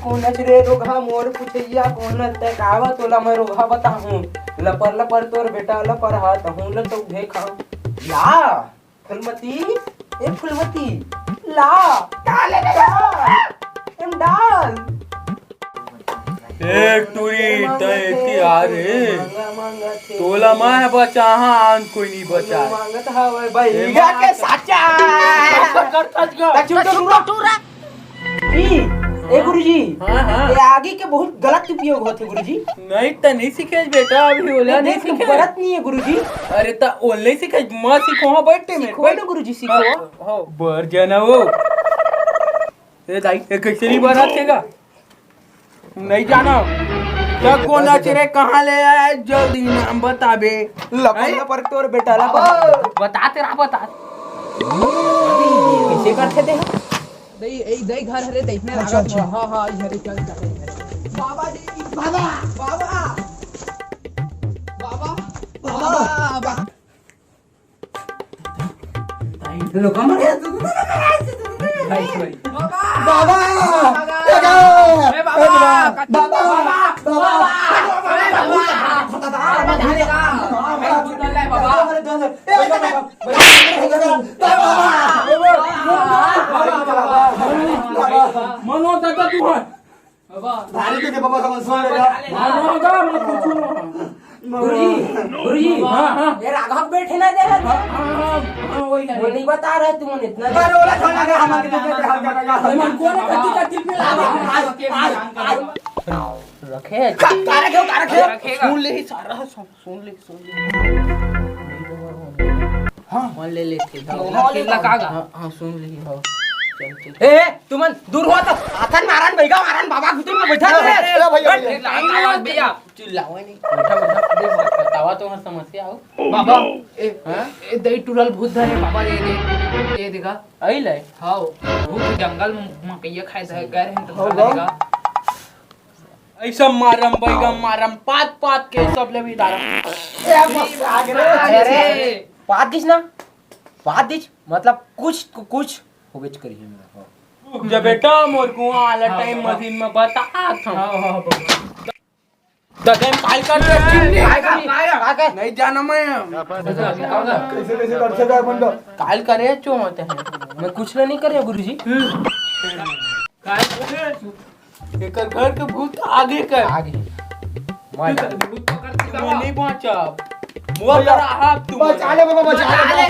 कोणच रे रोघा मोर पुछैया कोण ते कावा तोला मैं रोघा बताहूं लपर लपर तोर बेटा लपर हाथ हूं ल तो भे खाऊं ला फुलमती ए फुलमती ला डाले एम डाल एक टूरी तय यारे तोला मैं बचा हां आन कोई नहीं बचा मांगत हवे भाई गा के साचा ए गुरुजी ये आगे के बहुत गलत उपयोग होते गुरुजी नहीं त नहीं सीखे बेटा अभी ओला नहीं सीखे गलत नहीं है गुरुजी अरे त ओल नहीं सीखे मैं सीखो हां बैठे में सीखो ना गुरुजी सीखो हो बर जना वो ए दाई ए कैसे नहीं बनातेगा नहीं जाना क्या कौन रे कहाँ ले आया जल्दी नाम बताबे लपन पर तोर बेटा ला बता तेरा बता कैसे करते थे दई घर हरे देखने लगा हां हां इधर चल बाबा जी बाबा बाबा बाबा बाबा लोग मरे भाई भाई बाबा अरे बाबा बाबा मनो दादा तू है धारी के बाबा समझ मनो दा मत पूछो गुरुजी हां ये राघव बैठे ना दे हां वही है वो नहीं बता रहे तुम इतना अरे ओला खाना का हमारे के मन को ने कति कति पे रखे रखे सुन ले ही सारा सुन ले हां मान ले थे लगागा हां सुन ले हां चल चल ए तुमन दूर हो तो हाथन मारन भईगा मारन बाबा कुतुम में बैठा रे भैया चिल्लाओ नहीं बैठा बतावा तो हर समस्या हो बाबा ए दई टूरल भूत धरे बाबा ये देखा आई ले हां भूत जंगल में मकैया खाए थे गए हैं तो लगेगा ऐसा मारम बैगम मारम पात पात के सब ले भी दारम अरे पात दिस ना पात दिस मतलब कुछ होबेच करिए मेरा जब बेटा मोर को आला टाइम मशीन में बता था हां दगन काल कर काय नहीं जाना मैं कैसे करते हैं अपन तो काल करे चो होते हैं मैं कुछ नहीं करे गुरुजी एक घर के भूत आगे कर आगे मैं भूत पकड़ती मैं नहीं पहुंचा वो तेरा हाथ तू बचा ले बाबा बचा ले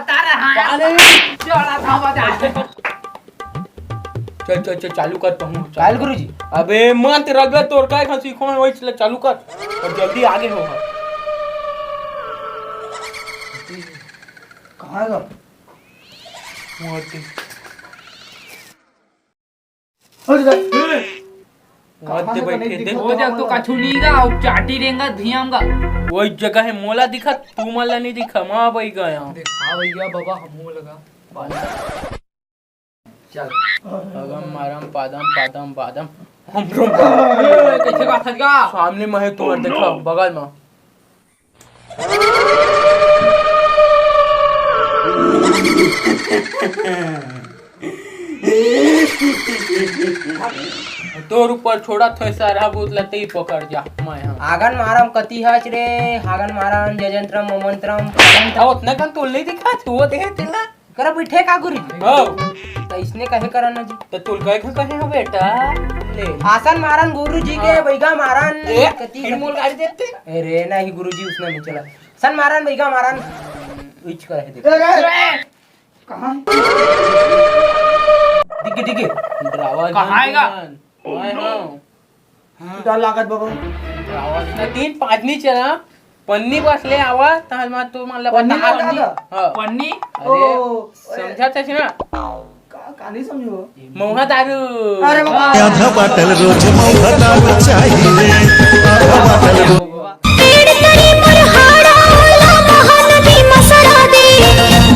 तारा हां अरे चला था बजा चल चल चल चालू कर तो हूं काल गुरुजी अबे मत रगड़ तोर काय खसी खोन वही चल चालू कर और जल्दी आगे हो कहां गया मोती कहाँ मत से बैठे नहीं दे दिखा? हो जा तो कछुलीगा और चाटी रेंगा धियामगा वही जगह है मोला दिखा तू मला नहीं दिखा मां भाई गया देखा भैया बाबा हमू लगा चल अगम मारम पादम पादम बादम हम रोम कैसे बात है का सामने में है तुम्हारे देखो बगल में तोर ऊपर छोड़ा थे सारा भूत लते ही पकड़ जा मैं हां आगन मारम कति हच रे आगन मारम जयंत्रम मोमंत्रम था उतना कन तो नहीं दिखा तू वो देखे तेला कर बैठे का गुरुजी हो तो इसने कहे करन जी तो तू कहे कहे हो बेटा ले आसन मारन गुरुजी के बैगा मारन कति मोल गाड़ी देते अरे नहीं गुरुजी उसने नहीं चला सन मारन बैगा मारन विच करे देख कहां दिखे ड्रावा कहाँ आएगा? मैं हां डर लागत बाबा ड्रावा ना 3-5 नहीं चला पन्नी बस ले आवा ताल मा तू मला पन्नी बता लगा दो। हां पन्नी अरे समझाते छी ना का नहीं समझो मौहा दारू अरे बाबा आधा बाटल रोज मौका दारू चाहिए आधा बाटल पेड़ करे मरहाड़ा ओला महानदी मसरा दे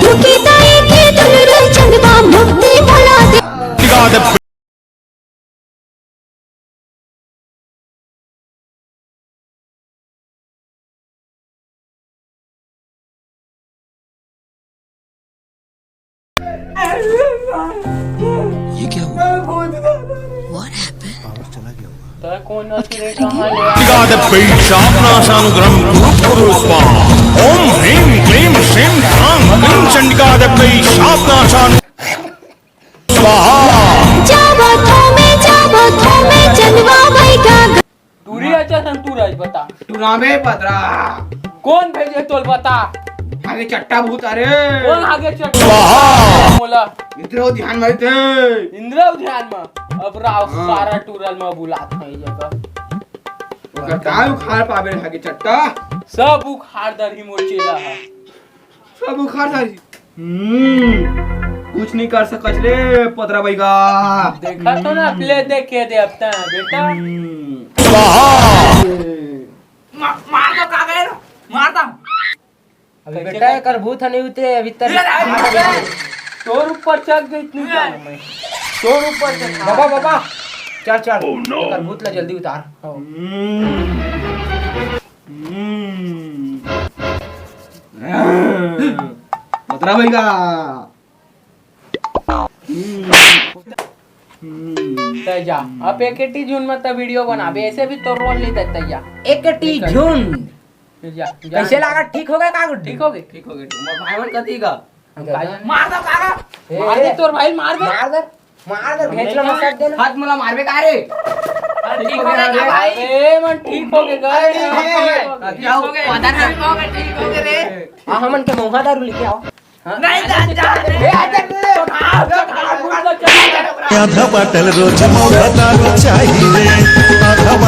दुखी ताई के दुलरे चंदबा मुक्ति भला दे ये क्या हुआ? What happened? तो कौन रे कहाँ ले टिकादपै शापनाशानुग्रहं कुरु स्वाहा ओम ह्रीं क्लीं श्रीं ह्रां क्लीं चंडिकादपै शापनाशानु स्वाहा जावा थोमे चंदवा भाई का तूरी अच्छा सन तू राज बता तू नामे पतरा कौन भेजे तोल बता आगे चट्टा भूत अरे कौन आगे चल स्वाहा मोला इतरो ध्यान मारते इंद्र ध्यान में अब राव सारा टूरल में बुलात है जगह ओकर काय उखाड़ पावे आगे चट्टा सब उखाड़ दर ही मोचेला है सब उखाड़ सारी कुछ नहीं कर सकत ले पतरा भाई का देखा तो ना प्ले देख के दे अब ता बेटा स्वाहा मार दो का गए मार दो अबे बेटा कर भूत नहीं उतरे अभी तक तोर ऊपर चढ़ गई इतनी जान मैं तोर ऊपर चढ़ बाबा चल चल कर भूत ला जल्दी उतार पतरा भाई का तैया अब एक जून में तो वीडियो बनाबे ऐसे भी तो रोल नहीं देता तैया एक टी झुंड जा कैसे लगा ठीक हो गया का गुड ठीक हो गए ठीक हो गया तुम भाई मन कती का मार दो काका मार दे तोर भाई मार दे मार दे भेज लो मत देना हाथ मला मारबे का रे ठीक हो गया भाई ए मन ठीक हो गया जाओ पता नहीं हो गया ठीक हो गया रे हां हमन के मोहा दारू लेके आओ नहीं जा आधा बाटल रोज मौका दारू चाहिए आधा बाटल